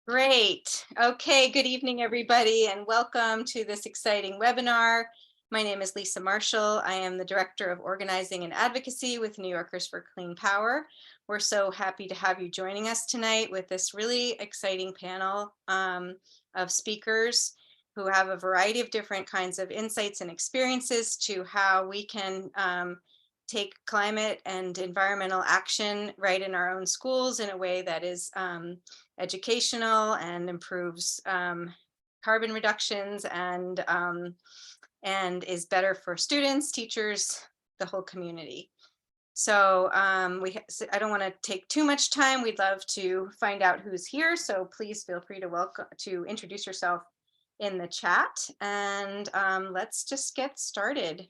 Great. Okay, good evening, everybody, and welcome to this exciting webinar. My name is Lisa Marshall. I am the Director of Organizing and Advocacy with New Yorkers for Clean Power. We're so happy to have you joining us tonight with this really exciting panel of speakers who have a variety of different kinds of insights and experiences to how we can take climate and environmental action right in our own schools in a way that is educational and improves carbon reductions and is better for students, teachers, the whole community. So I don't want to take too much time. We'd love to find out who's here. So please feel free to introduce yourself in the chat, and let's just get started.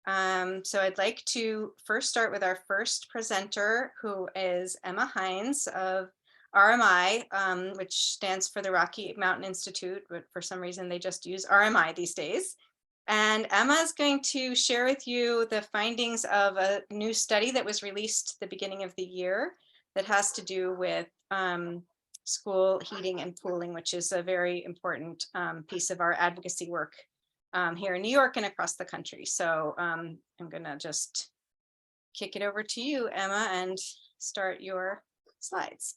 So I'd like to first start with our first presenter, who is Emma Hines of RMI, which stands for the Rocky Mountain Institute, but for some reason they just use RMI these days. And Emma is going to share with you the findings of a new study that was released at the beginning of the year that has to do with school heating and cooling, which is a very important piece of our advocacy work here in New York and across the country. So I'm gonna just kick it over to you, Emma, and start your slides.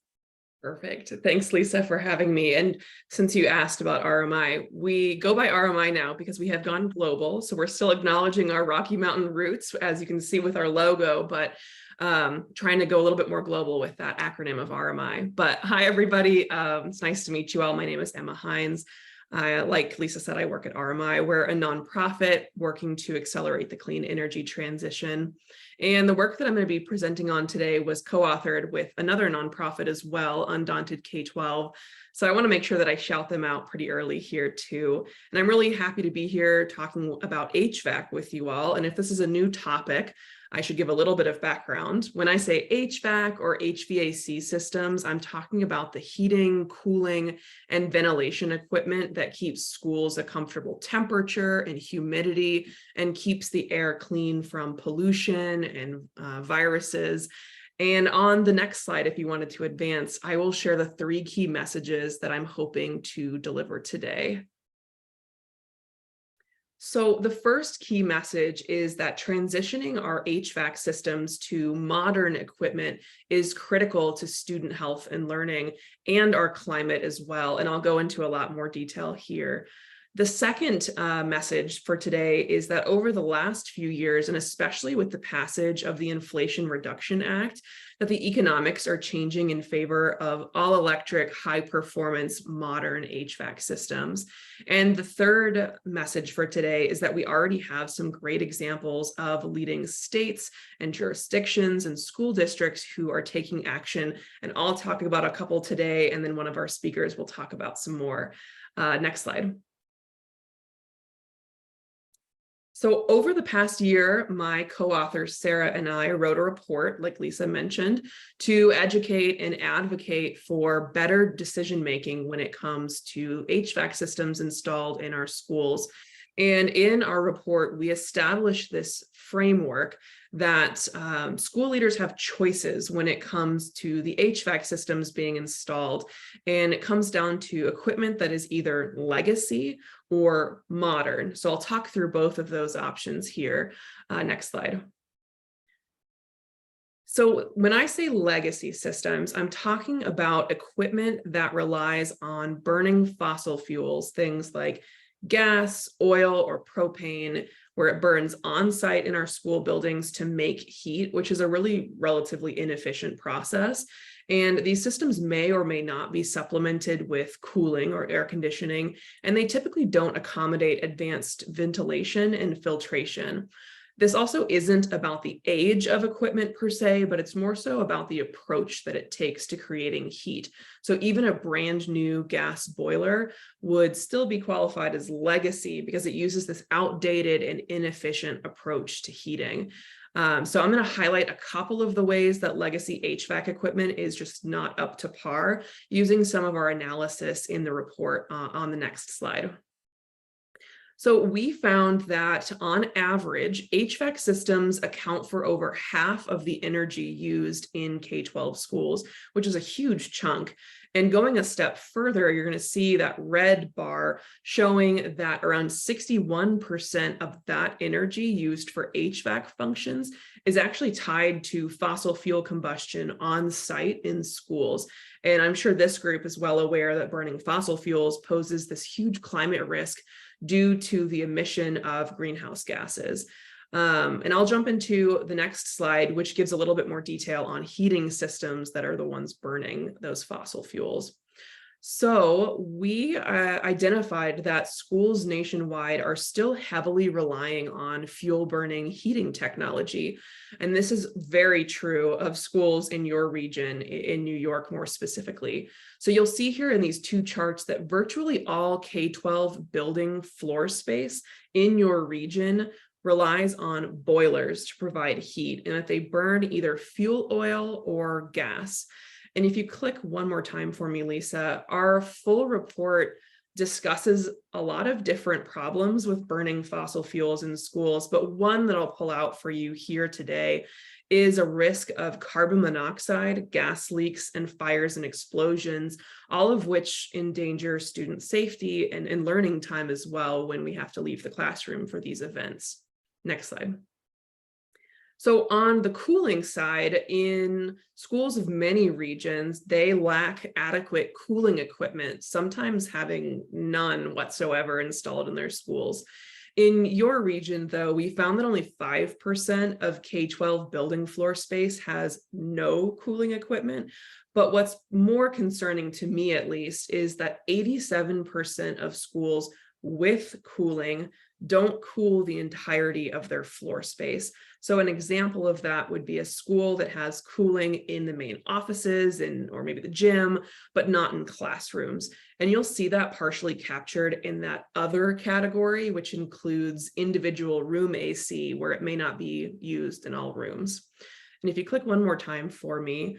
Perfect. Thanks, Lisa, for having me. And since you asked about RMI, we go by RMI now because we have gone global. So we're still acknowledging our Rocky Mountain roots, as you can see with our logo, but trying to go a little bit more global with that acronym of RMI. But hi, everybody. It's nice to meet you all. My name is Emma Hines. Like Lisa said, I work at RMI. We're a nonprofit working to accelerate the clean energy transition. And the work that I'm going to be presenting on today was co-authored with another nonprofit as well, Undaunted K-12. So I want to make sure that I shout them out pretty early here too. And I'm really happy to be here talking about HVAC with you all. And if this is a new topic, I should give a little bit of background. When I say HVAC or HVAC systems, I'm talking about the heating, cooling, and ventilation equipment that keeps schools a comfortable temperature and humidity and keeps the air clean from pollution and viruses. And on the next slide, if you wanted to advance, I will share the 3 key messages that I'm hoping to deliver today. So the first key message is that transitioning our HVAC systems to modern equipment is critical to student health and learning and our climate as well. And I'll go into a lot more detail here. The second message for today is that over the last few years, and especially with the passage of the Inflation Reduction Act, that the economics are changing in favor of all-electric, high-performance, modern HVAC systems. And the third message for today is that we already have some great examples of leading states and jurisdictions and school districts who are taking action. And I'll talk about a couple today, and then one of our speakers will talk about some more. Next slide. So over the past year, my co-authors, Sarah and I, wrote a report, like Lisa mentioned, to educate and advocate for better decision-making when it comes to HVAC systems installed in our schools. And in our report, we established this framework that school leaders have choices when it comes to the HVAC systems being installed. And it comes down to equipment that is either legacy or modern. So I'll talk through both of those options here. Next slide. So when I say legacy systems, I'm talking about equipment that relies on burning fossil fuels, things like gas, oil, or propane, where it burns on site in our school buildings to make heat, which is a really relatively inefficient process. And these systems may or may not be supplemented with cooling or air conditioning, and they typically don't accommodate advanced ventilation and filtration. This also isn't about the age of equipment per se, but it's more so about the approach that it takes to creating heat. So even a brand new gas boiler would still be qualified as legacy because it uses this outdated and inefficient approach to heating. So I'm going to highlight a couple of the ways that legacy HVAC equipment is just not up to par using some of our analysis in the report on the next slide. So we found that on average, HVAC systems account for over half of the energy used in K-12 schools, which is a huge chunk. And going a step further, you're going to see that red bar showing that around 61% of that energy used for HVAC functions is actually tied to fossil fuel combustion on site in schools. And I'm sure this group is well aware that burning fossil fuels poses this huge climate risk due to the emission of greenhouse gases. And I'll jump into the next slide, which gives a little bit more detail on heating systems that are the ones burning those fossil fuels. So we identified that schools nationwide are still heavily relying on fuel burning heating technology. And this is very true of schools in your region, in New York more specifically. So you'll see here in these two charts that virtually all K-12 building floor space in your region relies on boilers to provide heat, and that they burn either fuel oil or gas. And if you click one more time for me, Lisa, our full report discusses a lot of different problems with burning fossil fuels in schools, but one that I'll pull out for you here today is a risk of carbon monoxide, gas leaks, and fires and explosions, all of which endanger student safety and learning time as well when we have to leave the classroom for these events. Next slide. So on the cooling side, in schools of many regions, they lack adequate cooling equipment, sometimes having none whatsoever installed in their schools. In your region, though, we found that only 5% of K-12 building floor space has no cooling equipment. But what's more concerning to me, at least, is that 87% of schools with cooling don't cool the entirety of their floor space. So an example of that would be a school that has cooling in the main offices or maybe the gym, but not in classrooms. And you'll see that partially captured in that other category, which includes individual room AC, where it may not be used in all rooms. And if you click one more time for me,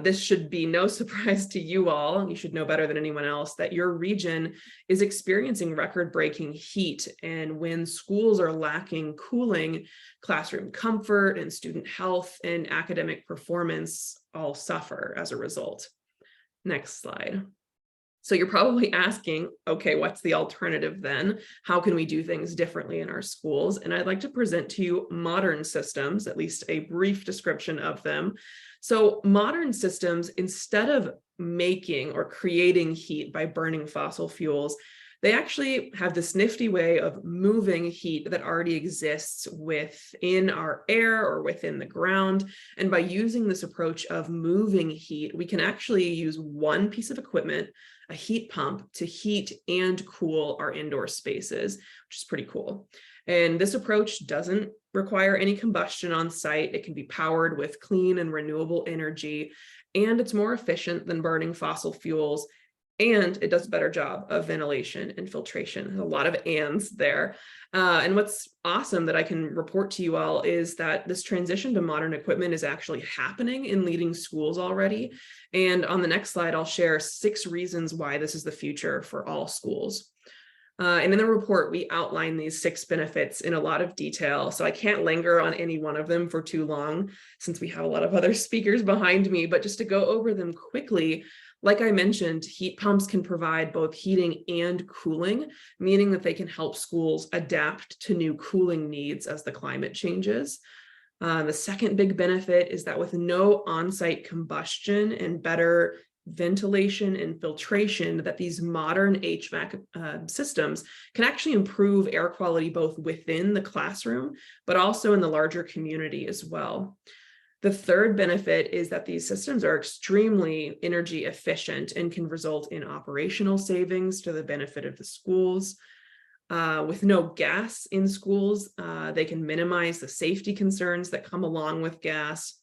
this should be no surprise to you all. You should know better than anyone else that your region is experiencing record-breaking heat. And when schools are lacking cooling, classroom comfort and student health and academic performance all suffer as a result. Next slide. So you're probably asking, okay, what's the alternative then? How can we do things differently in our schools? And I'd like to present to you modern systems, at least a brief description of them. So modern systems, instead of making or creating heat by burning fossil fuels, they actually have this nifty way of moving heat that already exists within our air or within the ground. And by using this approach of moving heat, we can actually use one piece of equipment, a heat pump, to heat and cool our indoor spaces, which is pretty cool. And this approach doesn't require any combustion on site. It can be powered with clean and renewable energy, and it's more efficient than burning fossil fuels. And it does a better job of ventilation and filtration. There's a lot of ands there. And what's awesome that I can report to you all is that this transition to modern equipment is actually happening in leading schools already. And on the next slide, I'll share 6 reasons why this is the future for all schools. And in the report, we outline these 6 benefits in a lot of detail. So I can't linger on any one of them for too long, since we have a lot of other speakers behind me. But just to go over them quickly, like I mentioned, heat pumps can provide both heating and cooling, meaning that they can help schools adapt to new cooling needs as the climate changes. The second big benefit is that with no on-site combustion and better ventilation and filtration, that these modern HVAC systems can actually improve air quality both within the classroom, but also in the larger community as well. The third benefit is that these systems are extremely energy efficient and can result in operational savings to the benefit of the schools. With no gas in schools, they can minimize the safety concerns that come along with gas.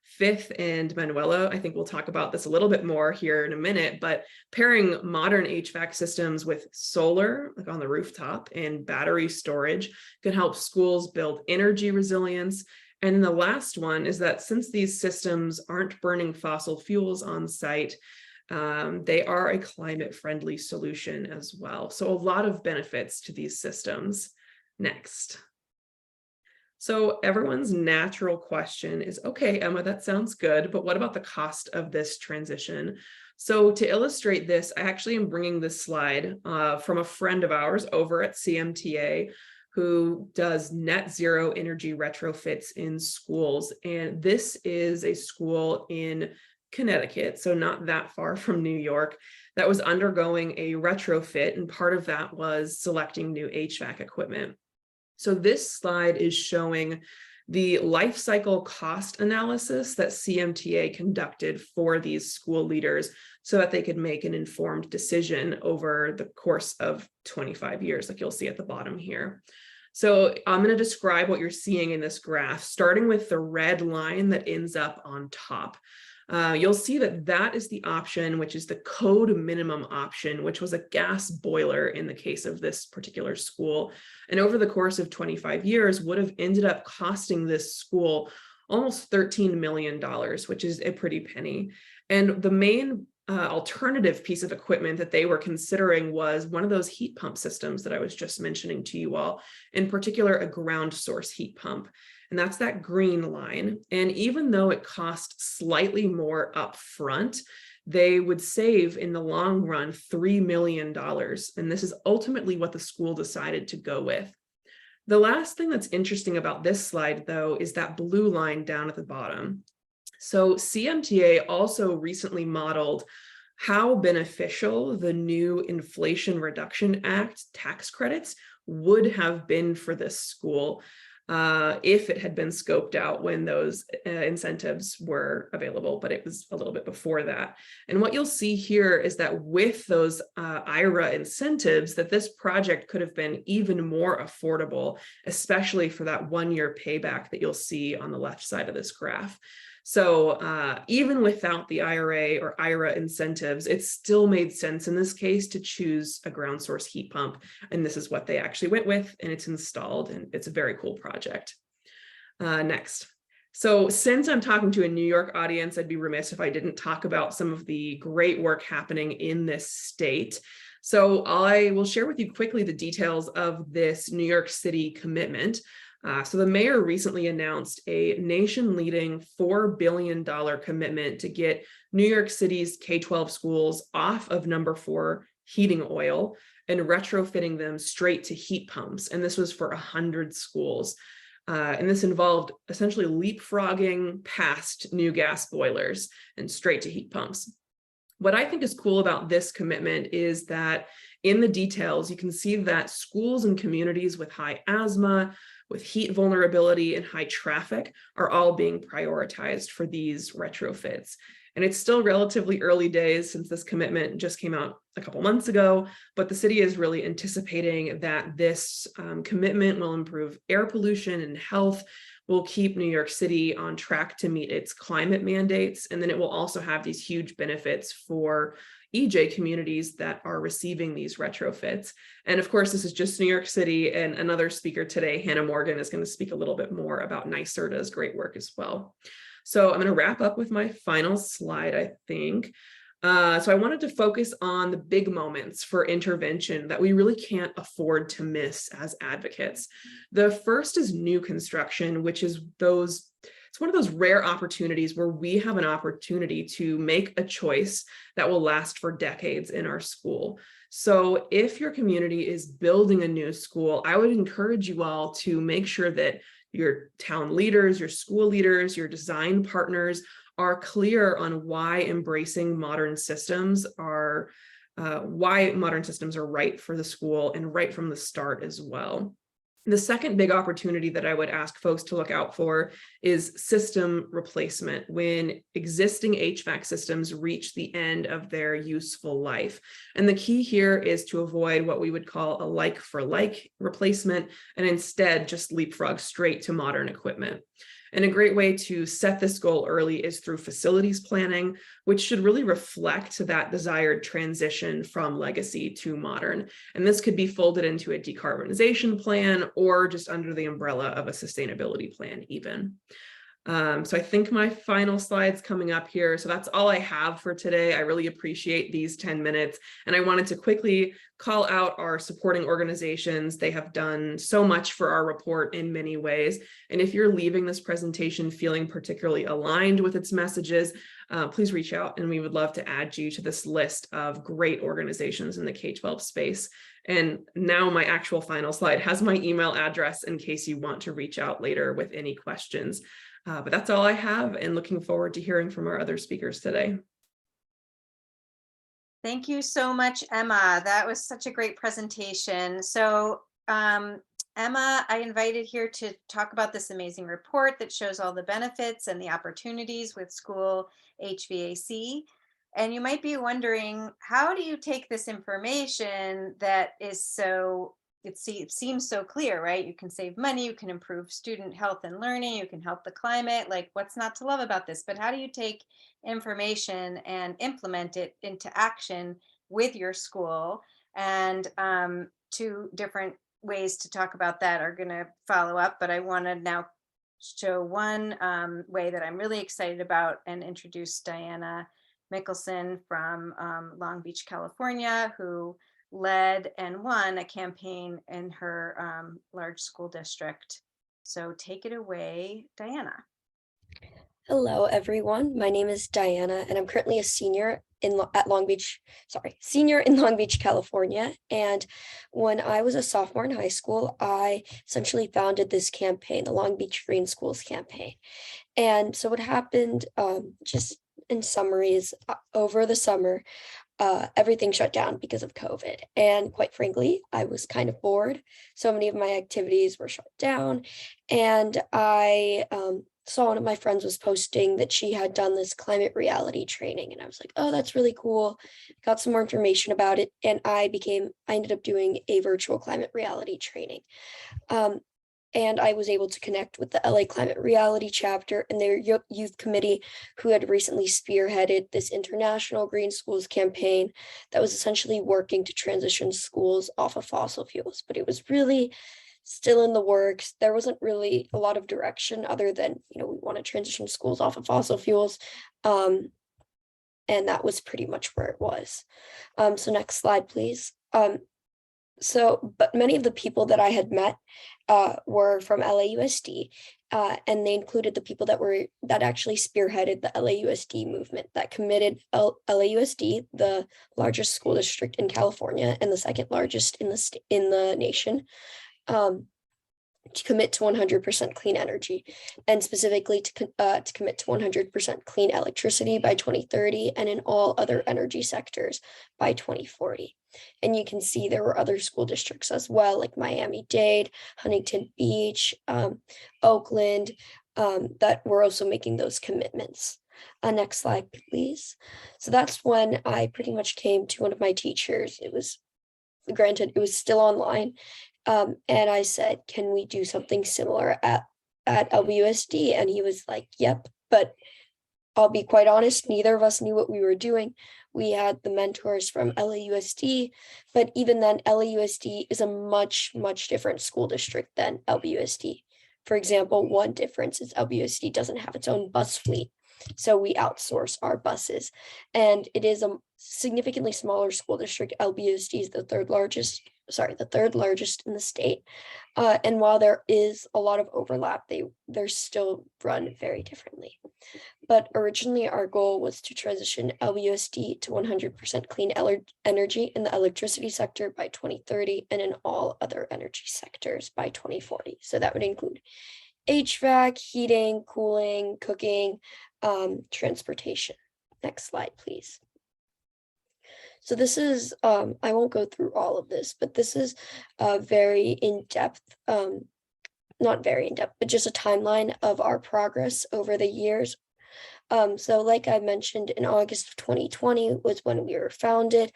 Fifth, and Manuela, I think we'll talk about this a little bit more here in a minute, but pairing modern HVAC systems with solar, like on the rooftop, and battery storage can help schools build energy resilience. And the last one is that since these systems aren't burning fossil fuels on site, They are a climate-friendly solution as well. So a lot of benefits to these systems. Next. So everyone's natural question is, okay, Emma, that sounds good, but what about the cost of this transition? So to illustrate this, I actually am bringing this slide from a friend of ours over at CMTA who does net zero energy retrofits in schools. And this is a school in Connecticut, so not that far from New York, that was undergoing a retrofit, and part of that was selecting new HVAC equipment. So this slide is showing the life cycle cost analysis that CMTA conducted for these school leaders so that they could make an informed decision over the course of 25 years, like you'll see at the bottom here. So I'm going to describe what you're seeing in this graph, starting with the red line that ends up on top. You'll see that that is the option, which is the code minimum option, which was a gas boiler in the case of this particular school. And over the course of 25 years would have ended up costing this school almost $13 million, which is a pretty penny. And the main alternative piece of equipment that they were considering was one of those heat pump systems that I was just mentioning to you all, in particular, a ground source heat pump. And that's that green line. And even though it costs slightly more upfront, they would save in the long run $3 million. And this is ultimately what the school decided to go with. The last thing that's interesting about this slide, though, is that blue line down at the bottom. So CMTA also recently modeled how beneficial the new Inflation Reduction Act tax credits would have been for this school if it had been scoped out when those incentives were available, but it was a little bit before that. And what you'll see here is that with those IRA incentives, that this project could have been even more affordable, especially for that 1-year payback that you'll see on the left side of this graph. So even without the IRA or IRA incentives, it still made sense in this case to choose a ground source heat pump. And this is what they actually went with, and it's installed, and it's a very cool project. Next. So since I'm talking to a New York audience, I'd be remiss if I didn't talk about some of the great work happening in this state. So I will share with you quickly the details of this New York City commitment. So the mayor recently announced a nation-leading $4 billion commitment to get New York City's K-12 schools off of number 4 heating oil and retrofitting them straight to heat pumps. And this was for 100 schools. And this involved essentially leapfrogging past new gas boilers and straight to heat pumps. What I think is cool about this commitment is that in the details, you can see that schools and communities with high asthma, with heat vulnerability and high traffic are all being prioritized for these retrofits. And it's still relatively early days since this commitment just came out a couple months ago, but the city is really anticipating that this commitment will improve air pollution and health, will keep New York City on track to meet its climate mandates, and then it will also have these huge benefits for EJ communities that are receiving these retrofits. And of course, this is just New York City, and another speaker today, Hannah Morgan, is going to speak a little bit more about NYSERDA's great work as well. So I'm going to wrap up with my final slide, I think. So I wanted to focus on the big moments for intervention that we really can't afford to miss as advocates. The first is new construction, which is it's one of those rare opportunities where we have an opportunity to make a choice that will last for decades in our school. So if your community is building a new school, I would encourage you all to make sure that your town leaders, your school leaders, your design partners are clear on why embracing modern systems are right for the school and right from the start as well. The second big opportunity that I would ask folks to look out for is system replacement when existing HVAC systems reach the end of their useful life. And the key here is to avoid what we would call a like for like replacement and instead just leapfrog straight to modern equipment. And a great way to set this goal early is through facilities planning, which should really reflect that desired transition from legacy to modern. And this could be folded into a decarbonization plan or just under the umbrella of a sustainability plan even. So I think my final slide's coming up here. So that's all I have for today. I really appreciate these 10 minutes. And I wanted to quickly call out our supporting organizations. They have done so much for our report in many ways. And if you're leaving this presentation feeling particularly aligned with its messages, please reach out and we would love to add you to this list of great organizations in the K-12 space. And now my actual final slide has my email address in case you want to reach out later with any questions. But that's all I have, and looking forward to hearing from our other speakers today. Thank you so much, Emma. That was such a great presentation. So Emma, I invited here to talk about this amazing report that shows all the benefits and the opportunities with school HVAC. And you might be wondering, how do you take this information that is so, it seems so clear, right? You can save money, you can improve student health and learning, you can help the climate, like what's not to love about this? But how do you take information and implement it into action with your school? And two different ways to talk about that are going to follow up, but I want to now show one way that I'm really excited about and introduce Diana Michaelson from Long Beach, California, who led and won a campaign in her large school district. So take it away, Diana. Hello, everyone. My name is Diana, and I'm currently a senior at Long Beach, senior in Long Beach, California. And when I was a sophomore in high school, I essentially founded this campaign, the Long Beach Green Schools campaign. And so what happened, just in summaries, over the summer, everything shut down because of COVID. And quite frankly, I was kind of bored. So many of my activities were shut down. And I saw one of my friends was posting that she had done this climate reality training. And I was like, oh, that's really cool. Got some more information about it. And I ended up doing a virtual climate reality training. And I was able to connect with the LA Climate Reality chapter and their youth committee, who had recently spearheaded this international green schools campaign that was essentially working to transition schools off of fossil fuels. But it was really still in the works. There wasn't really a lot of direction other than, we want to transition schools off of fossil fuels. And that was pretty much where it was. So next slide, please. But many of the people that I had met were from LAUSD, and they included the people that actually spearheaded the LAUSD movement that committed LAUSD, the largest school district in California and the second largest in the nation, to commit to 100% clean energy, and specifically to commit to 100% clean electricity by 2030 and in all other energy sectors by 2040. And you can see there were other school districts as well, like Miami-Dade, Huntington Beach, Oakland, that were also making those commitments. Next slide, please. So that's when I pretty much came to one of my teachers. It was still online. And I said, can we do something similar at LBUSD? And he was like, yep, but I'll be quite honest, neither of us knew what we were doing. We had the mentors from LAUSD, but even then, LAUSD is a much, much different school district than LBUSD. For example, one difference is LBUSD doesn't have its own bus fleet, so we outsource our buses. And it is a significantly smaller school district. LBUSD is the third largest in the state. And while there is a lot of overlap, they're still run very differently. But originally our goal was to transition LBUSD to 100% clean energy in the electricity sector by 2030 and in all other energy sectors by 2040. So that would include HVAC, heating, cooling, cooking, transportation. Next slide, please. So this is, I won't go through all of this, but this is very in-depth, not very in-depth, but just a timeline of our progress over the years. So like I mentioned, in August of 2020 was when we were founded.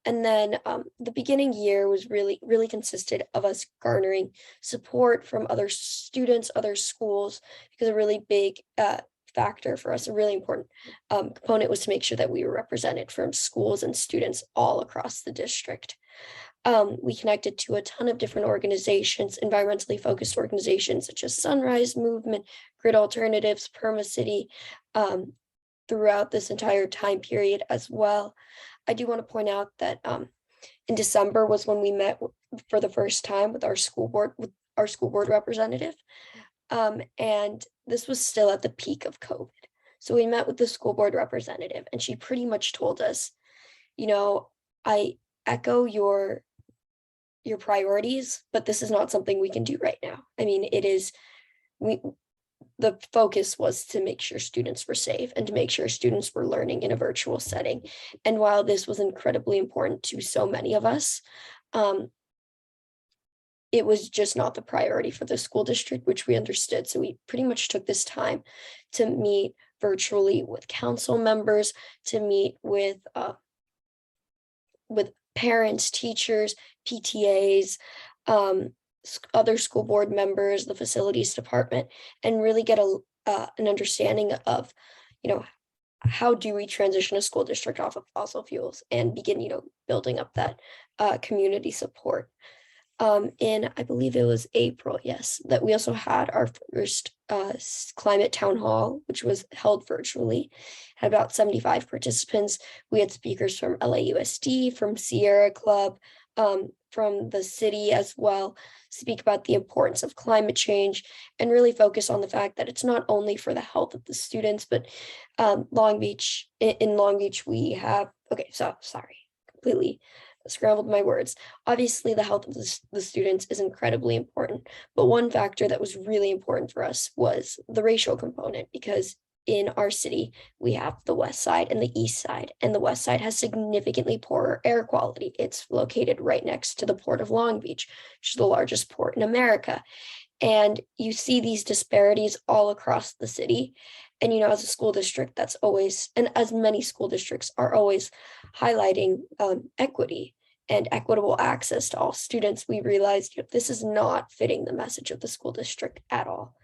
And then the beginning year was really consisted of us garnering support from other students, other schools, because a really big factor for us, a really important component was to make sure that we were represented from schools and students all across the district. We connected to a ton of different organizations, environmentally focused organizations such as Sunrise Movement, Grid Alternatives, Permacity, throughout this entire time period as well. I do want to point out that in December was when we met for the first time with our school board representative. And this was still at the peak of COVID. So we met with the school board representative, and she pretty much told us, I echo your priorities, but this is not something we can do right now. I mean, the focus was to make sure students were safe and to make sure students were learning in a virtual setting. And while this was incredibly important to so many of us, it was just not the priority for the school district, which we understood. So we pretty much took this time to meet virtually with council members, to meet with parents, teachers, PTAs, other school board members, the facilities department, and really get an understanding of, how do we transition a school district off of fossil fuels and begin, building up that community support. In, I believe it was April, yes, that we also had our first climate town hall, which was held virtually, had about 75 participants. We had speakers from LAUSD, from Sierra Club, from the city as well, speak about the importance of climate change and really focus on the fact that it's not only for the health of the students, but in Long Beach, we have, completely scrambled my words. Obviously, the health of the students is incredibly important, but one factor that was really important for us was the racial component, because in our city, we have the west side and the east side, and the west side has significantly poorer air quality. It's located right next to the Port of Long Beach, which is the largest port in America. And you see these disparities all across the city. And, as a school district, that's always, and as many school districts are always highlighting equity and equitable access to all students, we realized this is not fitting the message of the school district at all.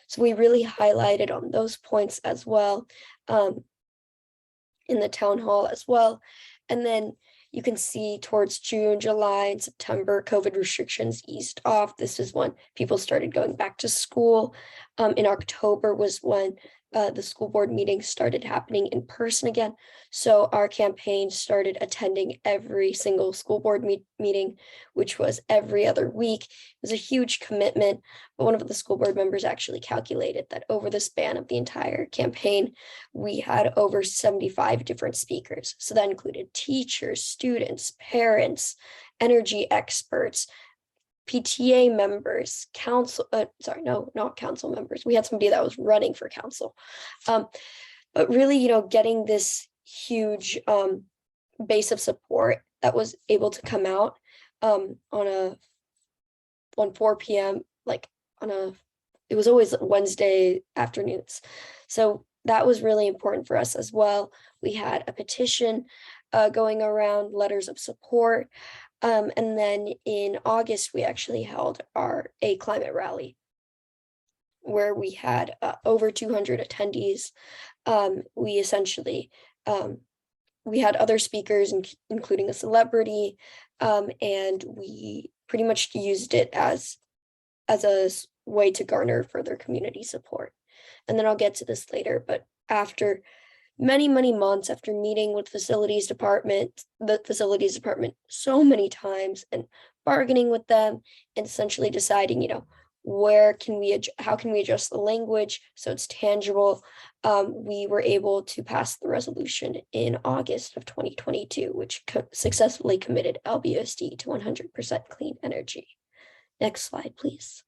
So we really highlighted on those points as well in the town hall as well. And then you can see towards June, July, and September, COVID restrictions eased off. This is when people started going back to school. In October was when the school board meetings started happening in person again. So our campaign started attending every single school board meeting, which was every other week. It was a huge commitment, but one of the school board members actually calculated that over the span of the entire campaign, we had over 75 different speakers. So that included teachers, students, parents, energy experts, PTA members, not council members. We had somebody that was running for council. But really, getting this huge base of support that was able to come out on 4 p.m. It was always Wednesday afternoons. So that was really important for us as well. We had a petition going around, letters of support. And then in August, we actually held a climate rally where we had over 200 attendees. We essentially, we had other speakers, including a celebrity, and we pretty much used it as a way to garner further community support. And then I'll get to this later, but after many months, after meeting with the facilities department so many times and bargaining with them and essentially deciding, how can we adjust the language so it's tangible, we were able to pass the resolution in August of 2022, which successfully committed LBUSD to 100% clean energy. Next slide, please.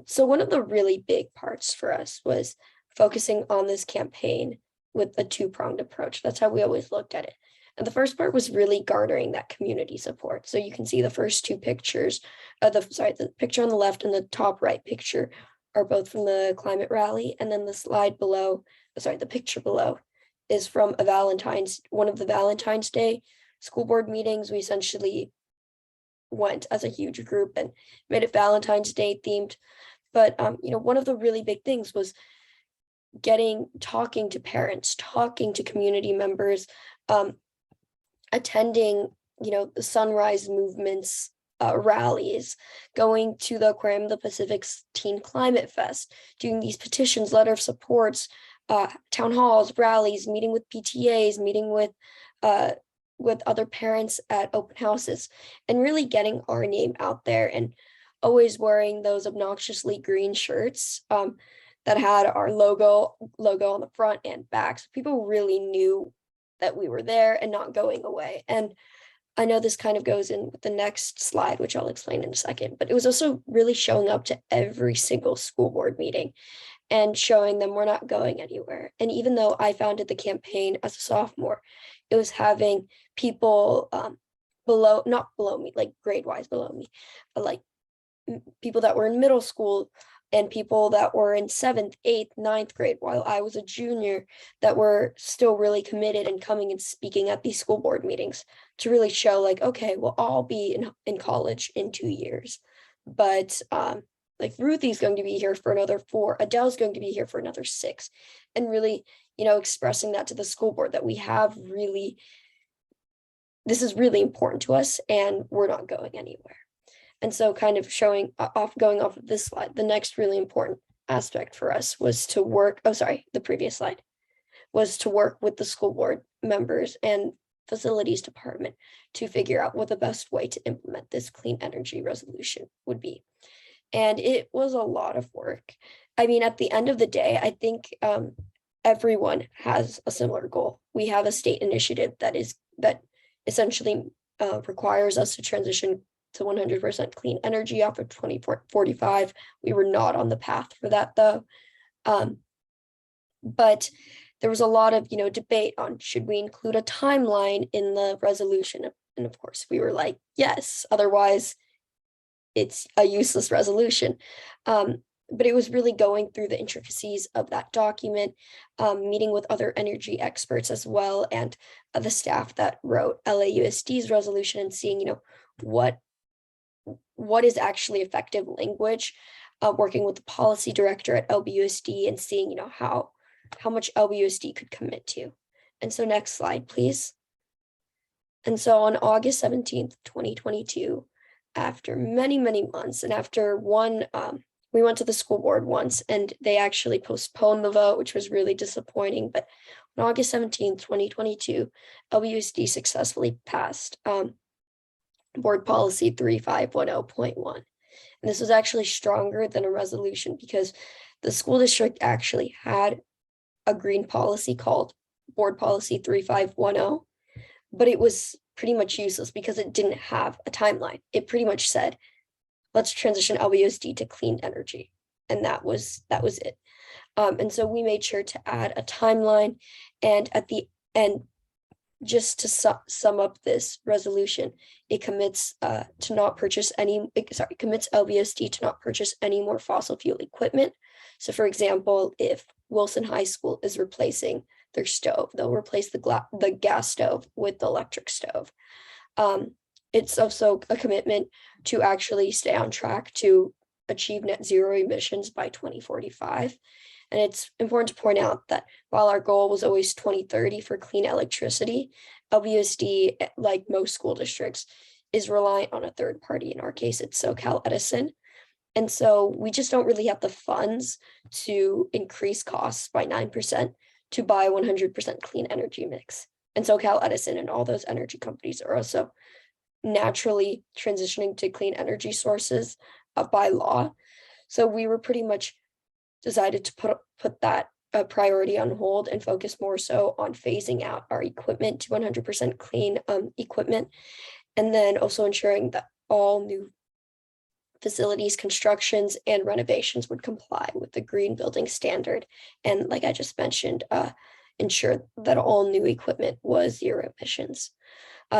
So one of the really big parts for us was focusing on this campaign with a two-pronged approach. That's how we always looked at it. And the first part was really garnering that community support. So you can see the first two pictures, the picture on the left and the top right picture are both from the climate rally. And then the picture below is from one of the Valentine's Day school board meetings. We essentially went as a huge group and made it Valentine's Day themed. But, one of the really big things was talking to parents, talking to community members, attending the sunrise movements, rallies, going to the Aquarium of the Pacific's Teen Climate Fest, doing these petitions, letter of supports, town halls, rallies, meeting with PTAs, meeting with other parents at open houses, and really getting our name out there, and always wearing those obnoxiously green shirts that had our logo on the front and back. So people really knew that we were there and not going away. And I know this kind of goes in with the next slide, which I'll explain in a second, but it was also really showing up to every single school board meeting and showing them we're not going anywhere. And even though I founded the campaign as a sophomore, it was having people not below me, like grade-wise below me, but like people that were in middle school and people that were in 7th, 8th, 9th grade while I was a junior that were still really committed and coming and speaking at these school board meetings to really show like, okay, we'll all be in college in 2 years. But like Ruthie's going to be here for another 4, Adele's going to be here for another 6. And really, expressing that to the school board that we have this is really important to us and we're not going anywhere. And so kind of going off of this slide, the next really important aspect for us was to work, the previous slide, was to work with the school board members and facilities department to figure out what the best way to implement this clean energy resolution would be. And it was a lot of work. I mean, at the end of the day, I think everyone has a similar goal. We have a state initiative that essentially requires us to transition to 100% clean energy off of 2045. We were not on the path for that though. But there was a lot of, debate on should we include a timeline in the resolution? And of course we were like, yes, otherwise it's a useless resolution. But it was really going through the intricacies of that document, meeting with other energy experts as well, and the staff that wrote LAUSD's resolution and seeing, what is actually effective language, working with the policy director at LBUSD and seeing, how much LBUSD could commit to. And so next slide, please. And so on August 17th, 2022, after many, many months, and after we went to the school board once and they actually postponed the vote, which was really disappointing. But on August 17th, 2022, LBUSD successfully passed board policy 3510.1. And this was actually stronger than a resolution because the school district actually had a green policy called board policy 3510, but it was pretty much useless because it didn't have a timeline. It pretty much said, let's transition LBUSD to clean energy. And that was it. And so we made sure to add a timeline, and at the end, just to sum up this resolution, it commits commits LBUSD to not purchase any more fossil fuel equipment. So for example, if Wilson High School is replacing their stove, they'll replace the gas stove with the electric stove. It's also a commitment to actually stay on track to achieve net zero emissions by 2045. And it's important to point out that while our goal was always 2030 for clean electricity, LBUSD, like most school districts, is reliant on a third party. In our case, it's SoCal Edison. And so we just don't really have the funds to increase costs by 9% to buy 100% clean energy mix. And SoCal Edison and all those energy companies are also naturally transitioning to clean energy sources by law. So we were pretty much decided to put that priority on hold and focus more so on phasing out our equipment to 100% clean equipment, and then also ensuring that all new facilities, constructions, and renovations would comply with the green building standard. And like I just mentioned, ensure that all new equipment was zero emissions.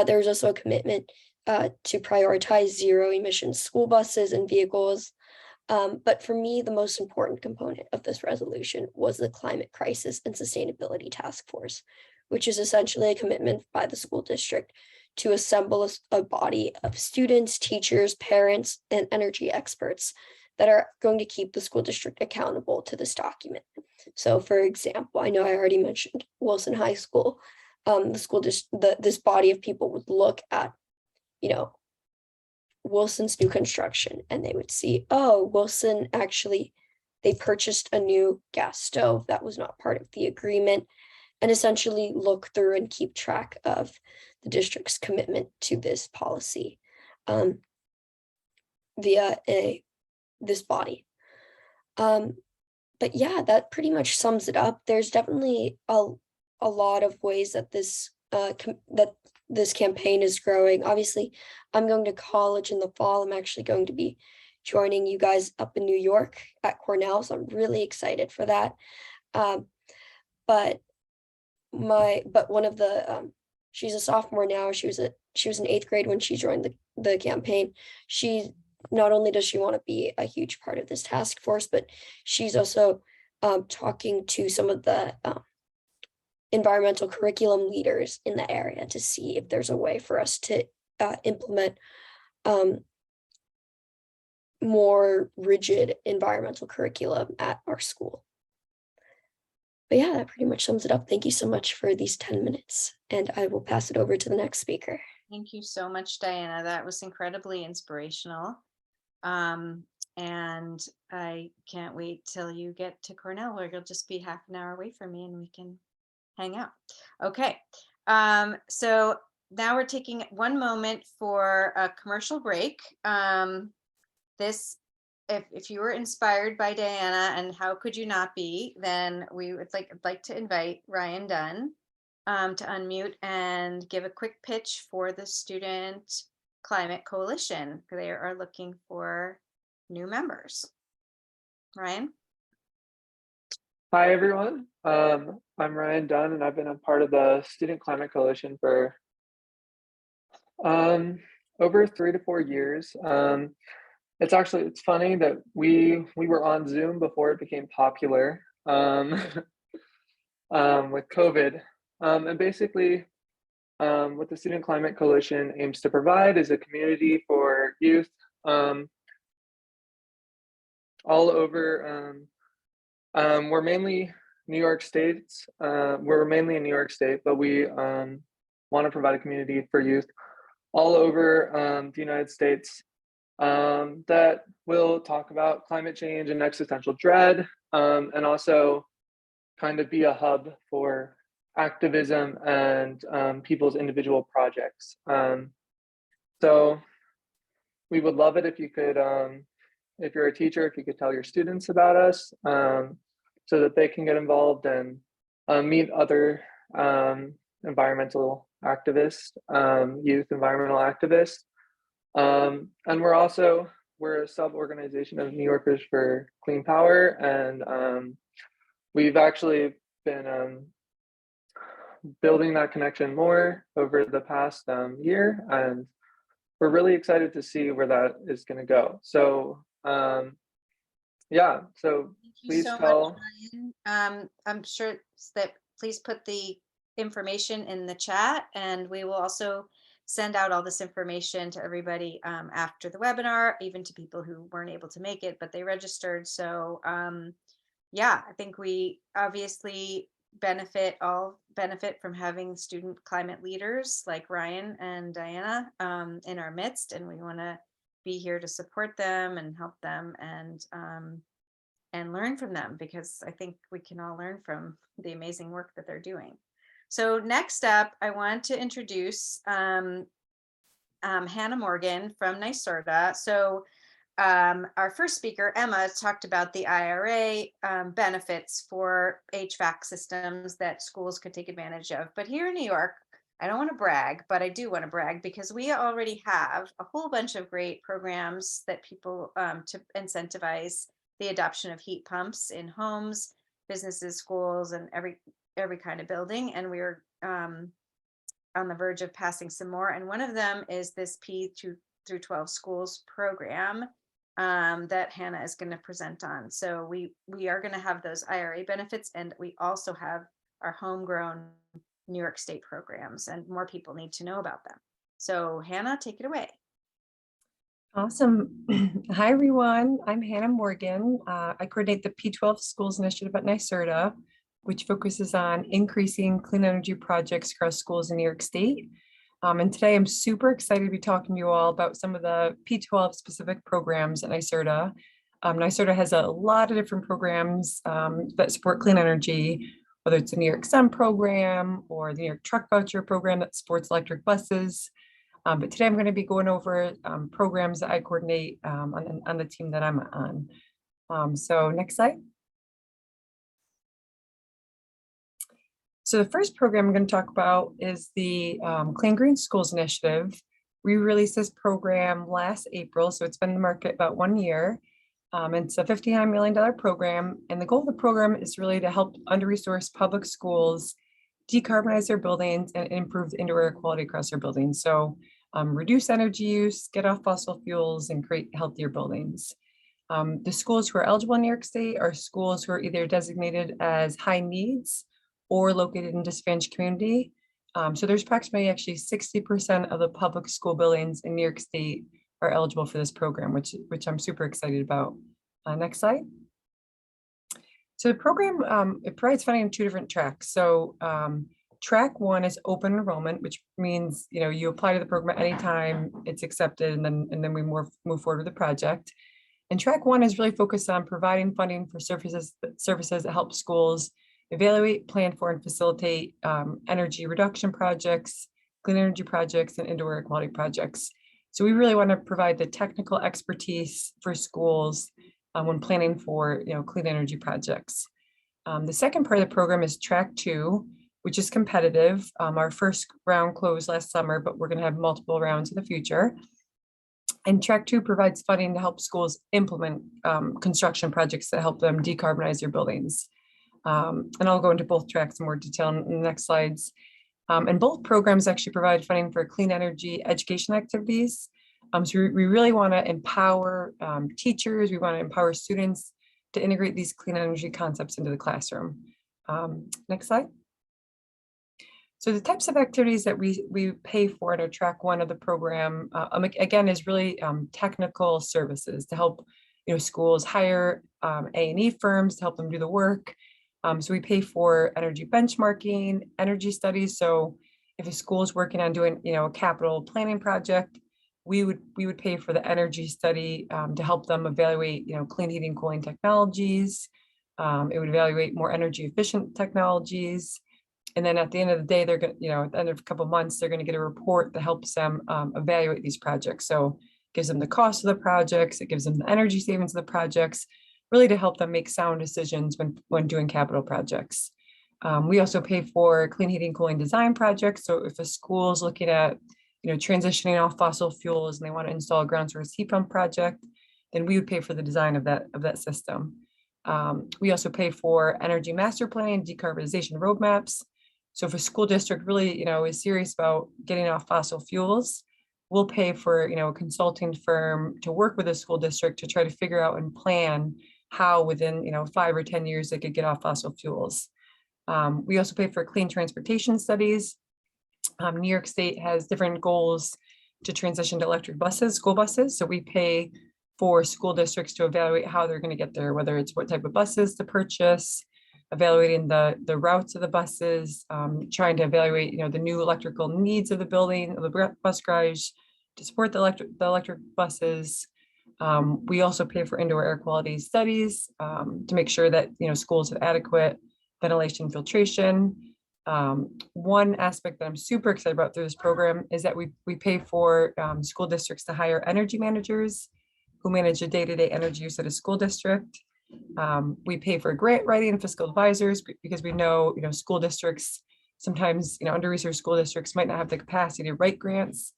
There's also a commitment to prioritize zero emission school buses and vehicles. But for me, the most important component of this resolution was the Climate Crisis and Sustainability Task Force, which is essentially a commitment by the school district to assemble a body of students, teachers, parents, and energy experts that are going to keep the school district accountable to this document. So for example, I know I already mentioned Wilson High School. This body of people would look at you know, Wilson's new construction, and they would see, oh, Wilson actually, they purchased a new gas stove that was not part of the agreement, and essentially look through and keep track of the district's commitment to this policy via this body. But yeah, that pretty much sums it up. There's definitely a lot of ways that this campaign is growing. Obviously, I'm going to college in the fall. I'm actually going to be joining you guys up in New York at Cornell, so I'm really excited for that. But one of the she's a sophomore now. She was in 8th grade when she joined the campaign. She not only does she want to be a huge part of this task force, but she's also talking to some of the environmental curriculum leaders in the area to see if there's a way for us to implement more rigid environmental curriculum at our school. But yeah, that pretty much sums it up. Thank you so much for these 10 minutes, and I will pass it over to the next speaker. Thank you so much, Diana. That was incredibly inspirational. And I can't wait till you get to Cornell, where you'll just be half an hour away from me and we can hang out. Okay. So now we're taking one moment for a commercial break. If you were inspired by Diana, and how could you not be, then we would like to invite Ryan Dunn to unmute and give a quick pitch for the Student Climate Coalition. They are looking for new members. Ryan? Hi, everyone. I'm Ryan Dunn, and I've been a part of the Student Climate Coalition for over 3 to 4 years. It's funny that we were on Zoom before it became popular with COVID. And basically, what the Student Climate Coalition aims to provide is a community for youth all over. We're mainly New York State. We're mainly in New York State, but we want to provide a community for youth all over the United States that will talk about climate change and existential dread, and also kind of be a hub for activism and people's individual projects. So we would love it if you could, if you're a teacher, if you could tell your students about us so that they can get involved and meet other environmental activists, youth environmental activists. And we're a sub-organization of New Yorkers for Clean Power, and we've actually been building that connection more over the past year, and we're really excited to see where that is going to go. So yeah, so please tell. Ryan. I'm sure that please put the information in the chat, and we will also send out all this information to everybody after the webinar, even to people who weren't able to make it, but they registered. So yeah, I think we obviously benefit from having student climate leaders like Ryan and Diana in our midst, and we want to be here to support them and help them and learn from them, because I think we can all learn from the amazing work that they're doing. So next up, I want to introduce Hannah Morgan from NYSERDA. So our first speaker, Emma, talked about the IRA benefits for HVAC systems that schools could take advantage of. But here in New York, I don't want to brag, but I do want to brag because we already have a whole bunch of great programs that people to incentivize the adoption of heat pumps in homes, businesses, schools, and every kind of building. And we're on the verge of passing some more. And one of them is this P through 12 schools program that Hannah is going to present on. So we are going to have those IRA benefits, and we also have our homegrown New York State programs, and more people need to know about them. So Hannah, take it away. Awesome. Hi, everyone. I'm Hannah Morgan. I coordinate the P12 Schools Initiative at NYSERDA, which focuses on increasing clean energy projects across schools in New York State. And today I'm super excited to be talking to you all about some of the P12 specific programs at NYSERDA. NYSERDA has a lot of different programs that support clean energy, whether it's the New York Sun program or the New York Truck Voucher program that supports electric buses. But today I'm going to be going over programs that I coordinate on the team that I'm on. So next slide. So the first program I'm going to talk about is the Clean Green Schools Initiative. We released this program last April, so it's been in the market about 1 year. It's a $59 million program, and the goal of the program is really to help under-resourced public schools decarbonize their buildings and improve the indoor air quality across their buildings. So reduce energy use, get off fossil fuels, and create healthier buildings. The schools who are eligible in New York State are schools who are either designated as high needs or located in disadvantaged community. So there's approximately actually 60% of the public school buildings in New York State are eligible for this program, which I'm super excited about. Next slide. So the program, it provides funding in 2 different tracks. So track 1 is open enrollment, which means you apply to the program at any time, it's accepted, and then we move forward with the project. And track 1 is really focused on providing funding for services that help schools evaluate, plan for, and facilitate energy reduction projects, clean energy projects, and indoor air quality projects. So we really want to provide the technical expertise for schools when planning for clean energy projects. The second part of the program is track 2, which is competitive. Our first round closed last summer, but we're going to have multiple rounds in the future. And track 2 provides funding to help schools implement construction projects that help them decarbonize their buildings. And I'll go into both tracks in more detail in the next slides. And both programs actually provide funding for clean energy education activities. So we really want to empower teachers. We want to empower students to integrate these clean energy concepts into the classroom. Next slide. So the types of activities that we pay for in our track 1 of the program, again, is really technical services to help schools hire A&E firms to help them do the work. So we pay for energy benchmarking, energy studies. So if a school is working on doing, a capital planning project, we would pay for the energy study to help them evaluate, clean heating, cooling technologies. It would evaluate more energy efficient technologies. And then at the end of the day, they're going to, at the end of a couple of months, they're going to get a report that helps them evaluate these projects. So it gives them the cost of the projects, it gives them the energy savings of the projects, really to help them make sound decisions when doing capital projects. We also pay for clean heating, cooling design projects. So if a school is looking at, transitioning off fossil fuels and they want to install a ground source heat pump project, then we would pay for the design of that system. We also pay for energy master planning, decarbonization roadmaps. So if a school district really, is serious about getting off fossil fuels, we'll pay for, a consulting firm to work with a school district to try to figure out and plan how within 5 or 10 years they could get off fossil fuels. We also pay for clean transportation studies. New York State has different goals to transition to electric buses, school buses. So we pay for school districts to evaluate how they're going to get there, whether it's what type of buses to purchase, evaluating the routes of the buses, trying to evaluate the new electrical needs of the building, of the bus garage to support the electric buses. We also pay for indoor air quality studies to make sure that schools have adequate ventilation filtration. One aspect that I'm super excited about through this program is that we pay for school districts to hire energy managers who manage the day-to-day energy use at a school district. We pay for grant writing and fiscal advisors because we know school districts sometimes under-resourced school districts might not have the capacity to write grants.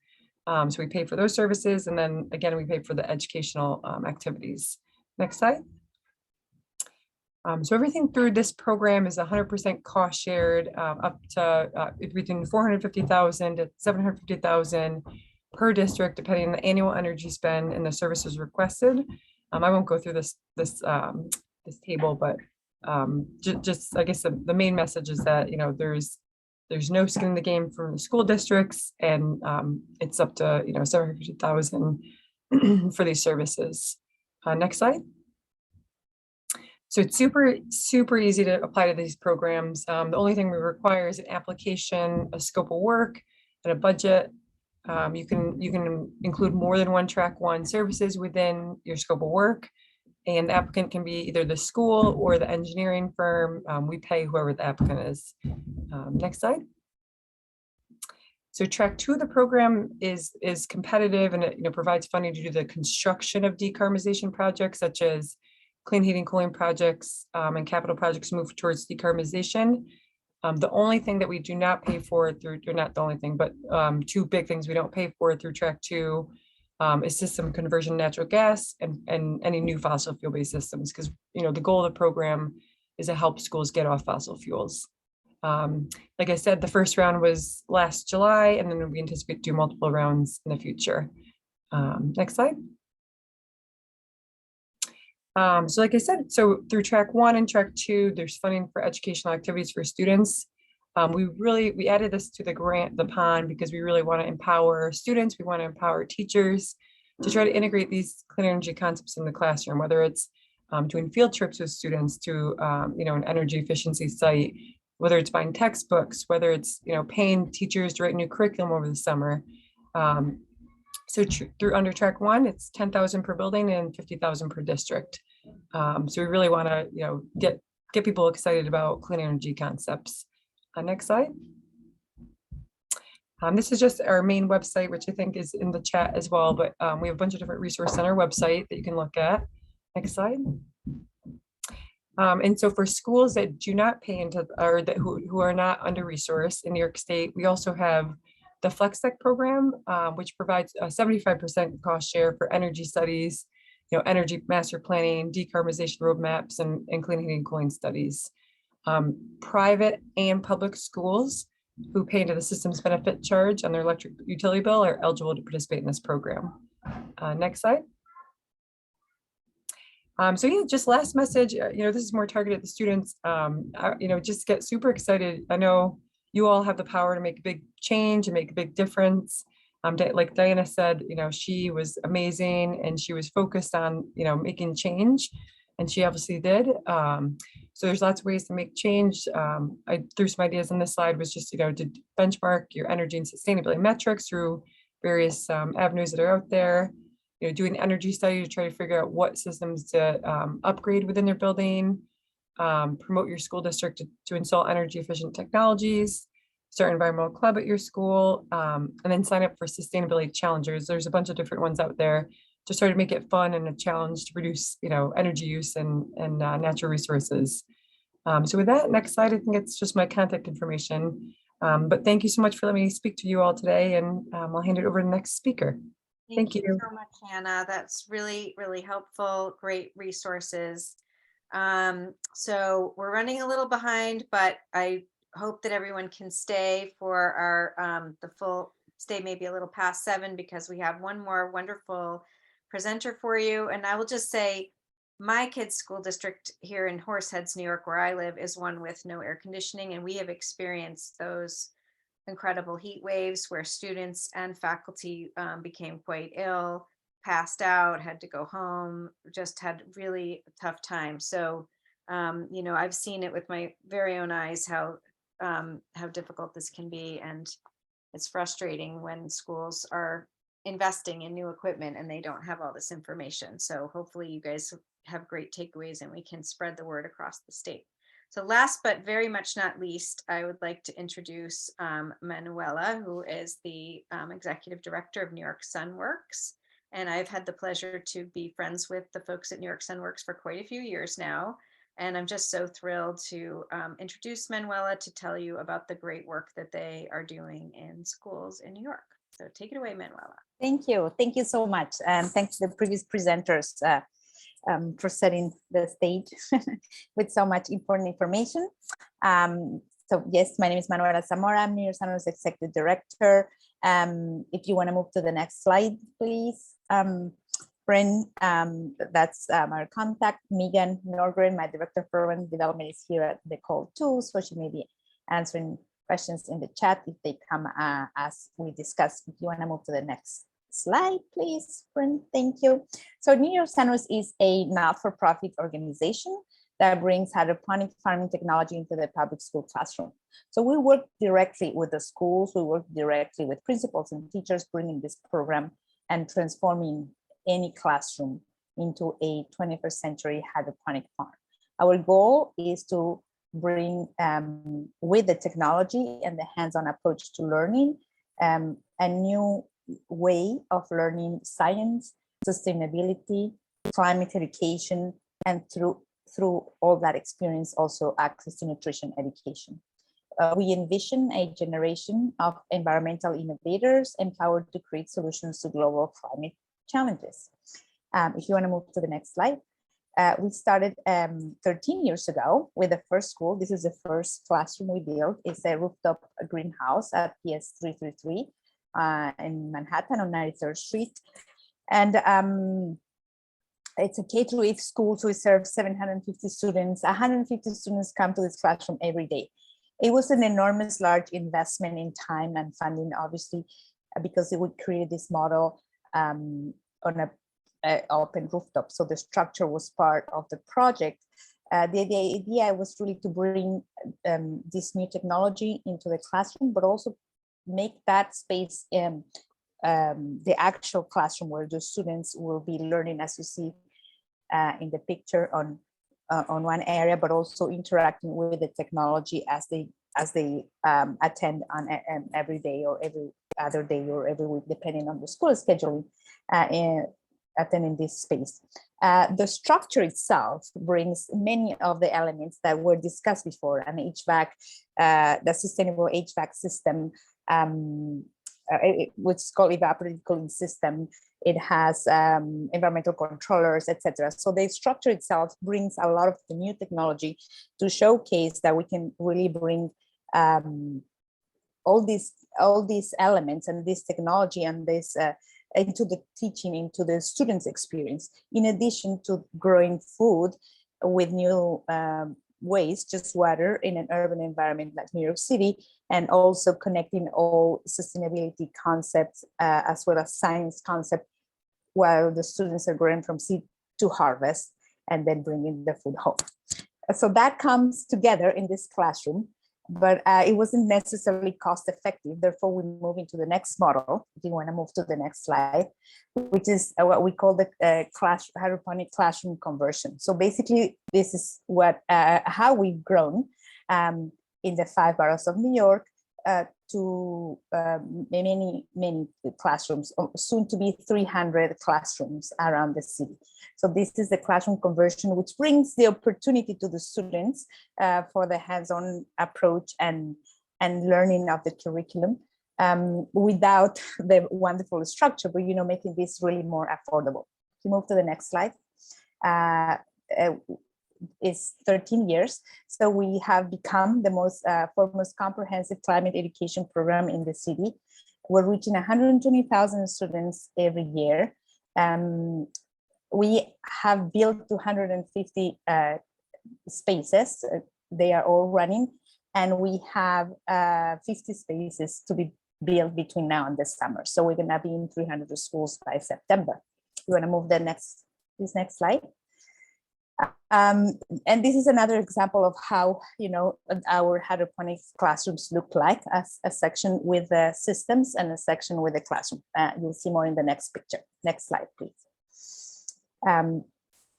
So we pay for those services, and then again we pay for the educational activities. Next slide. So everything through this program is 100% cost shared, up to between 450,000 to 750,000 per district, depending on the annual energy spend and the services requested. I won't go through this table, but just I guess the main message is that there's no skin in the game from the school districts, and it's up to 750,000 for these services. Next slide. So it's super easy to apply to these programs. The only thing we require is an application, a scope of work, and a budget. You can include more than one track one services within your scope of work. And the applicant can be either the school or the engineering firm. We pay whoever the applicant is. Next slide. So track 2 of the program is competitive, and it provides funding to do the construction of decarbonization projects such as clean heating, cooling projects, and capital projects move towards decarbonization. The only thing that we do not pay for through, or not the only thing, but 2 big things we don't pay for through track 2 is system conversion natural gas and any new fossil fuel based systems, because the goal of the program is to help schools get off fossil fuels. Like I said, the first round was last July, and then we anticipate to do multiple rounds in the future. Next slide. So like I said, so through track 1 and track 2, there's funding for educational activities for students. We added this to the pond because we really want to empower students. We want to empower teachers to try to integrate these clean energy concepts in the classroom, whether it's doing field trips with students to an energy efficiency site, whether it's buying textbooks, whether it's paying teachers to write new curriculum over the summer. So through under track 1, it's 10,000 per building and 50,000 per district. So we really want to get people excited about clean energy concepts. Next slide. This is just our main website, which I think is in the chat as well, but we have a bunch of different resources on our website that you can look at. Next slide. And so for schools that do not pay into, or that who are not under resource in New York State, we also have the FlexTech program, which provides a 75% cost share for energy studies, energy master planning, decarbonization roadmaps, and clean heating and cooling studies. Private and public schools who pay into the system's benefit charge on their electric utility bill are eligible to participate in this program. Next slide. So yeah, just last message, this is more targeted at the students, just get super excited. I know you all have the power to make a big change and make a big difference. Like Diana said, she was amazing and she was focused on, making change, and she obviously did. So there's lots of ways to make change. I threw some ideas on this slide, was just, to benchmark your energy and sustainability metrics through various avenues that are out there. Doing energy study to try to figure out what systems to upgrade within their building, promote your school district to install energy efficient technologies, start an environmental club at your school, and then sign up for sustainability challengers. There's a bunch of different ones out there to try to make it fun and a challenge to reduce, energy use and natural resources. So with that, next slide, I think it's just my contact information. But thank you so much for letting me speak to you all today, and I'll hand it over to the next speaker. Thank you so much, Hannah. That's really, really helpful. Great resources. So we're running a little behind, but I hope that everyone can stay for our the full stay, maybe a little past 7, because we have one more wonderful presenter for you. And I will just say, my kids' school district here in Horseheads, New York, where I live, is one with no air conditioning, and we have experienced those incredible heat waves where students and faculty became quite ill, passed out, had to go home, just had really a tough time. So, I've seen it with my very own eyes how difficult this can be, and it's frustrating when schools are investing in new equipment and they don't have all this information. So hopefully you guys have great takeaways and we can spread the word across the state. So last but very much not least, I would like to introduce Manuela, who is the executive director of New York Sunworks. And I've had the pleasure to be friends with the folks at New York Sunworks for quite a few years now. And I'm just so thrilled to introduce Manuela to tell you about the great work that they are doing in schools in New York. So take it away, Manuela. Thank you. Thank you so much. And thanks to the previous presenters for setting the stage with so much important information. So yes, my name is Manuela Zamora. I'm New York Sunworks Executive Director. If you want to move to the next slide, please. Bryn, that's our contact. Megan Norgren, my Director for Urban Development, is here at the call too, so she may be answering questions in the chat if they come as we discuss. If you want to move to the next slide, please, Bryn, thank you. So New York Sunworks is a not-for-profit organization that brings hydroponic farming technology into the public school classroom. So we work directly with the schools, we work directly with principals and teachers, bringing this program and transforming any classroom into a 21st century hydroponic farm. Our goal is to bring, with the technology and the hands-on approach to learning, a new way of learning science, sustainability, climate education, and through all that experience, also access to nutrition education. We envision a generation of environmental innovators empowered to create solutions to global climate challenges. If you want to move to the next slide. We started 13 years ago with the first school. This is the first classroom we built. It's a rooftop greenhouse at PS 333 in Manhattan on 93rd Street. And it's a K-8 school, so we serve 750 students. 150 students come to this classroom every day. It was an enormous, large investment in time and funding, obviously, because it would create this model on a open rooftop. So the structure was part of the project. The idea was really to bring this new technology into the classroom, but also make that space the actual classroom where the students will be learning, as you see in the picture on one area, but also interacting with the technology as they attend on every day or every other day or every week, depending on the school scheduling, attending this space. The structure itself brings many of the elements that were discussed before, an HVAC, the sustainable HVAC system, which is called evaporative cooling system. It has environmental controllers, etc. So the structure itself brings a lot of the new technology to showcase that we can really bring all these elements and this technology and this into the teaching, into the students' experience, in addition to growing food with new ways, just water in an urban environment like New York City, and also connecting all sustainability concepts as well as science concept, while the students are growing from seed to harvest and then bringing the food home. So that comes together in this classroom, but it wasn't necessarily cost effective. Therefore, we move into the next model. If you want to move to the next slide, which is what we call the hydroponic classroom conversion. So basically, this is what how we've grown in the 5 boroughs of New York to many classrooms, soon to be 300 classrooms around the city. So this is the classroom conversion, which brings the opportunity to the students for the hands-on approach and learning of the curriculum without the wonderful structure, but making this really more affordable. If you move to the next slide. Is 13 years. So we have become the most foremost comprehensive climate education program in the city. We're reaching 120,000 students every year. We have built 250 spaces. They are all running, and we have 50 spaces to be built between now and the summer. So we're gonna be in 300 schools by September. You wanna move this next slide? And this is another example of how our hydroponic classrooms look like, as a section with the systems and a section with the classroom. You'll see more in the next picture. Next slide, please.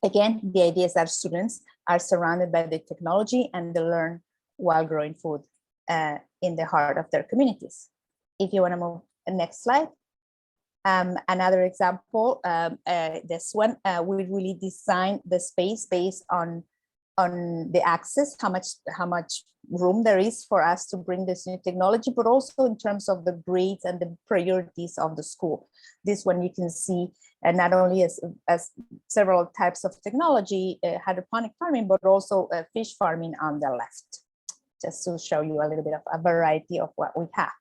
Again, the idea is that students are surrounded by the technology and they learn while growing food in the heart of their communities. If you want to move the next slide. Another example, this one, we really designed the space based on the access, how much room there is for us to bring this new technology, but also in terms of the grades and the priorities of the school. This one you can see not only as several types of technology, hydroponic farming, but also fish farming on the left, just to show you a little bit of a variety of what we have.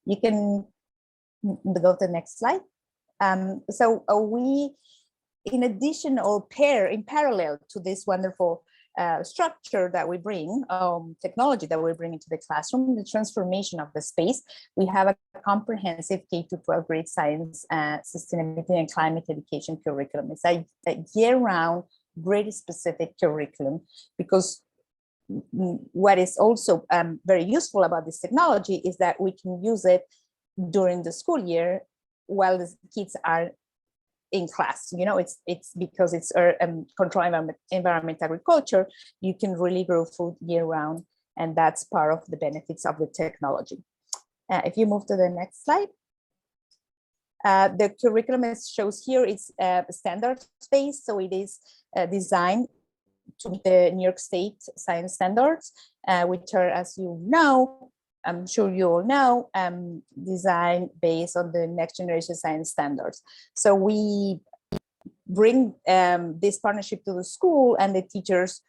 You can go to the next slide. So we, in addition or in parallel to this wonderful structure that we bring, technology that we bring into the classroom, the transformation of the space, we have a comprehensive K-12 grade science, sustainability and climate education curriculum. It's a year-round grade specific curriculum, because what is also very useful about this technology is that we can use it during the school year while the kids are in class. You know, it's because it's controlled environment agriculture, you can really grow food year round, and that's part of the benefits of the technology. If you move to the next slide. The curriculum as shows here is standards-based, so it is designed to meet the New York State science standards, which are, as you know, I'm sure you all know, designed based on the next generation science standards. So we bring this partnership to the school, and the teachers,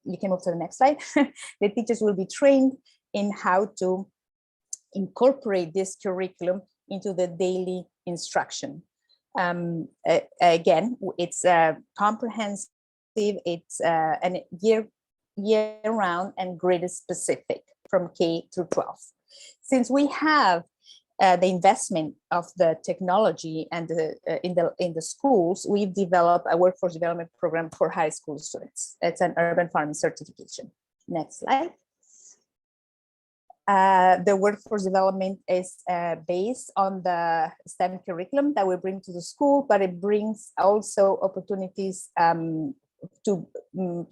you can move to the next slide. The teachers will be trained in how to incorporate this curriculum into the daily instruction. Again, it's comprehensive, it's and year round and grade specific from K through 12. Since we have the investment of the technology and in the schools, we've developed a workforce development program for high school students. It's an urban farming certification. Next slide. The workforce development is based on the STEM curriculum that we bring to the school, but it brings also opportunities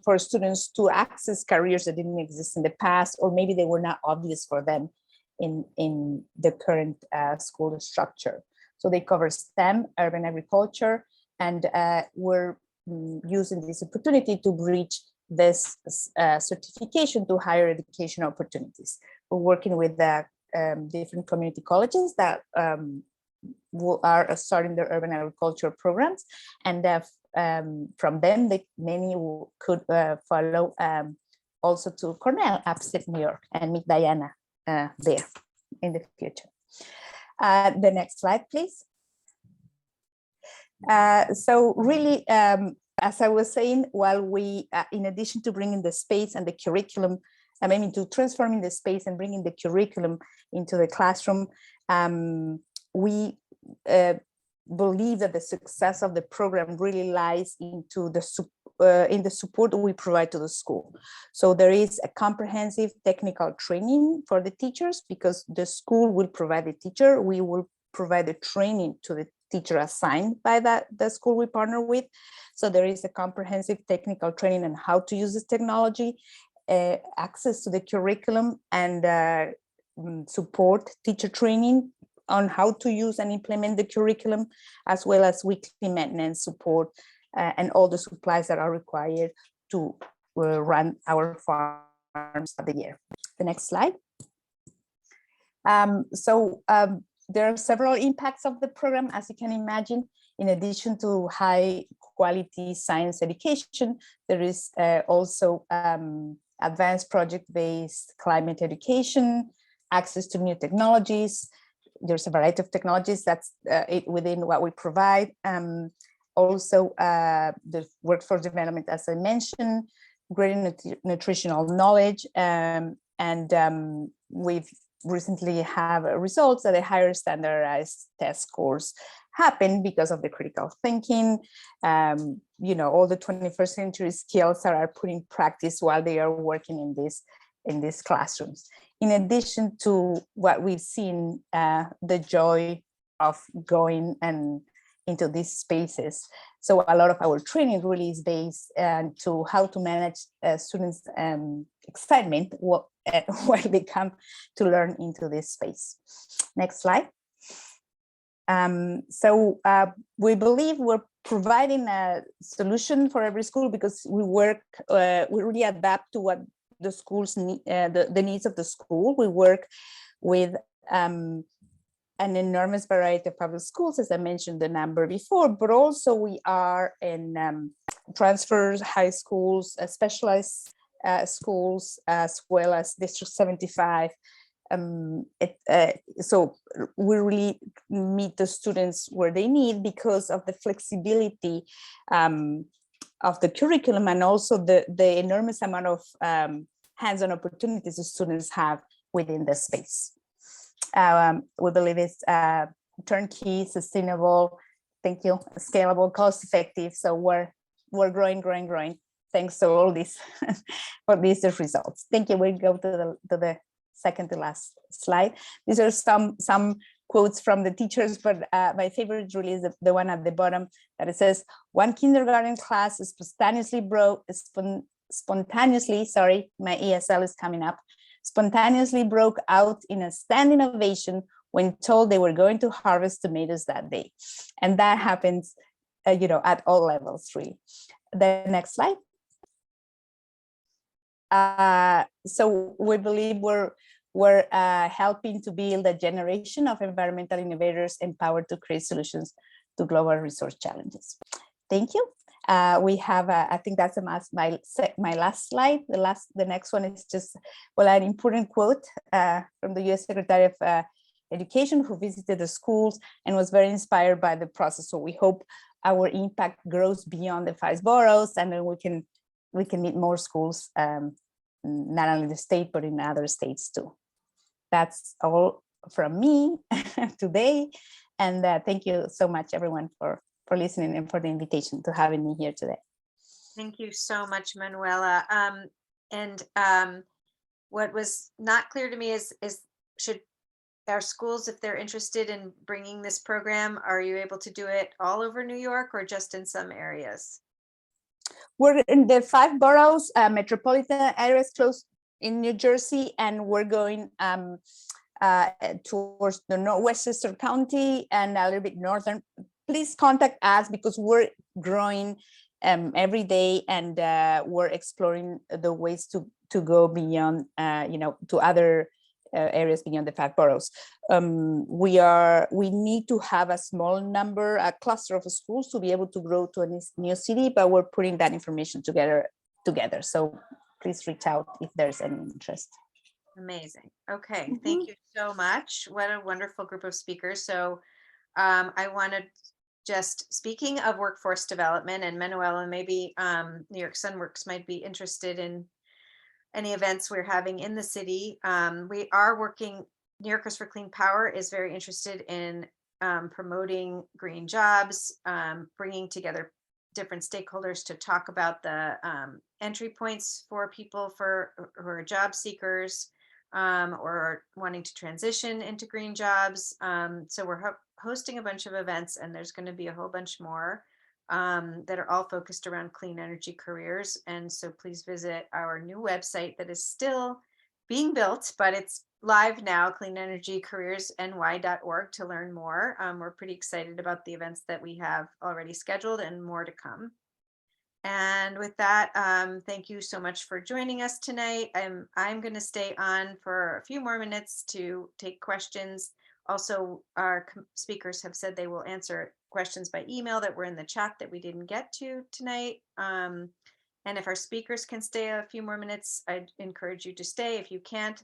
for students to access careers that didn't exist in the past, or maybe they were not obvious for them in the current school structure. So they cover STEM, urban agriculture, and we're using this opportunity to bridge this certification to higher education opportunities. We're working with the different community colleges that are starting their urban agriculture programs, and from them, many could follow also to Cornell, upstate New York, and meet Diana there in the future. The next slide, please. So really, as I was saying, while we, in addition to bringing the space and the curriculum, I mean, to transforming the space and bringing the curriculum into the classroom, we believe that the success of the program really lies into in the support we provide to the school. So there is a comprehensive technical training for the teachers, because the school will provide the teacher. We will provide the training to the teacher assigned by the school we partner with. So there is a comprehensive technical training on how to use this technology, access to the curriculum, and support teacher training on how to use and implement the curriculum, as well as weekly maintenance support and all the supplies that are required to run our farms of the year. The next slide. There are several impacts of the program, as you can imagine. In addition to high quality science education, there is also advanced project-based climate education, access to new technologies. There's a variety of technologies that's within what we provide. Also, the workforce development, as I mentioned, greater nutritional knowledge, and we've recently have results that a higher standardized test scores happen because of the critical thinking. You know, all the 21st century skills that are put in practice while they are working in these classrooms. In addition to what we've seen, the joy of going and into these spaces. So a lot of our training really is based to how to manage students' excitement when they come to learn into this space. Next slide. We believe we're providing a solution for every school, because we really adapt to what the schools need, the needs of the school. We work with an enormous variety of public schools, as I mentioned the number before, but also we are in transfers, high schools, specialized schools, as well as District 75. So we really meet the students where they need, because of the flexibility of the curriculum, and also the enormous amount of hands-on opportunities the students have within the space. We believe it's turnkey, sustainable, thank you, scalable, cost-effective. So we're we're growing, thanks to all this for these results. Thank you. We'll go to the second to last slide. These are some quotes from the teachers, but my favorite really is the one at the bottom that it says, one kindergarten class spontaneously my ESL is coming up, spontaneously broke out in a standing ovation when told they were going to harvest tomatoes that day. And that happens, at all levels, really. The next slide. So we believe we're helping to build a generation of environmental innovators empowered to create solutions to global resource challenges. Thank you. We have, I think that's my last slide. The next one is just, an important quote from the U.S. Secretary of Education, who visited the schools and was very inspired by the process. So we hope our impact grows beyond the 5 boroughs, and then we can meet more schools, not only the state, but in other states too. That's all from me today. And thank you so much, everyone, for listening and for the invitation to having me here today. Thank you so much, Manuela. What was not clear to me is should our schools, if they're interested in bringing this program, are you able to do it all over New York or just in some areas? We're in the 5 boroughs, metropolitan areas close in New Jersey, and we're going towards the Westchester County and a little bit northern. Please contact us because we're growing every day, and we're exploring the ways to go beyond, to other areas beyond the 5 boroughs. We need to have a small number, a cluster of schools to be able to grow to a new city, but we're putting that information together. So please reach out if there's any interest. Amazing. Okay, thank you so much. What a wonderful group of speakers. So I wanted, just speaking of workforce development, and Manuela, maybe New York Sunworks might be interested in any events we're having in the city. We are working, New Yorkers for Clean Power is very interested in promoting green jobs, bringing together different stakeholders to talk about the entry points for people who are job seekers or wanting to transition into green jobs. So we're hosting a bunch of events, and there's going to be a whole bunch more that are all focused around clean energy careers. And so please visit our new website that is still being built, but it's live now, cleanenergycareersny.org, to learn more. We're pretty excited about the events that we have already scheduled and more to come. And with that, thank you so much for joining us tonight. I'm going to stay on for a few more minutes to take questions. Also, our speakers have said they will answer questions by email that were in the chat that we didn't get to tonight. And if our speakers can stay a few more minutes, I'd encourage you to stay. If you can't,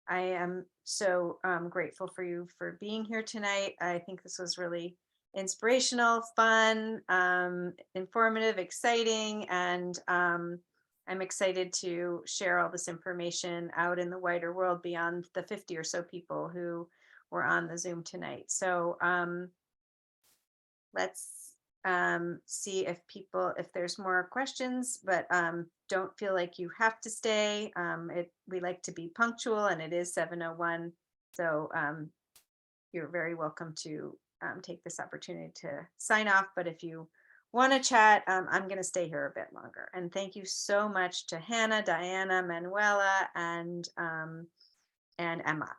I am so grateful for you for being here tonight. I think this was really inspirational, fun, informative, exciting, and I'm excited to share all this information out in the wider world beyond the 50 or so people who were on the Zoom tonight. So let's see if there's more questions, but don't feel like you have to stay. We like to be punctual, and it is 7:01. So you're very welcome to take this opportunity to sign off. But if you want to chat, I'm going to stay here a bit longer. And thank you so much to Hannah, Diana, Manuela, and Emma.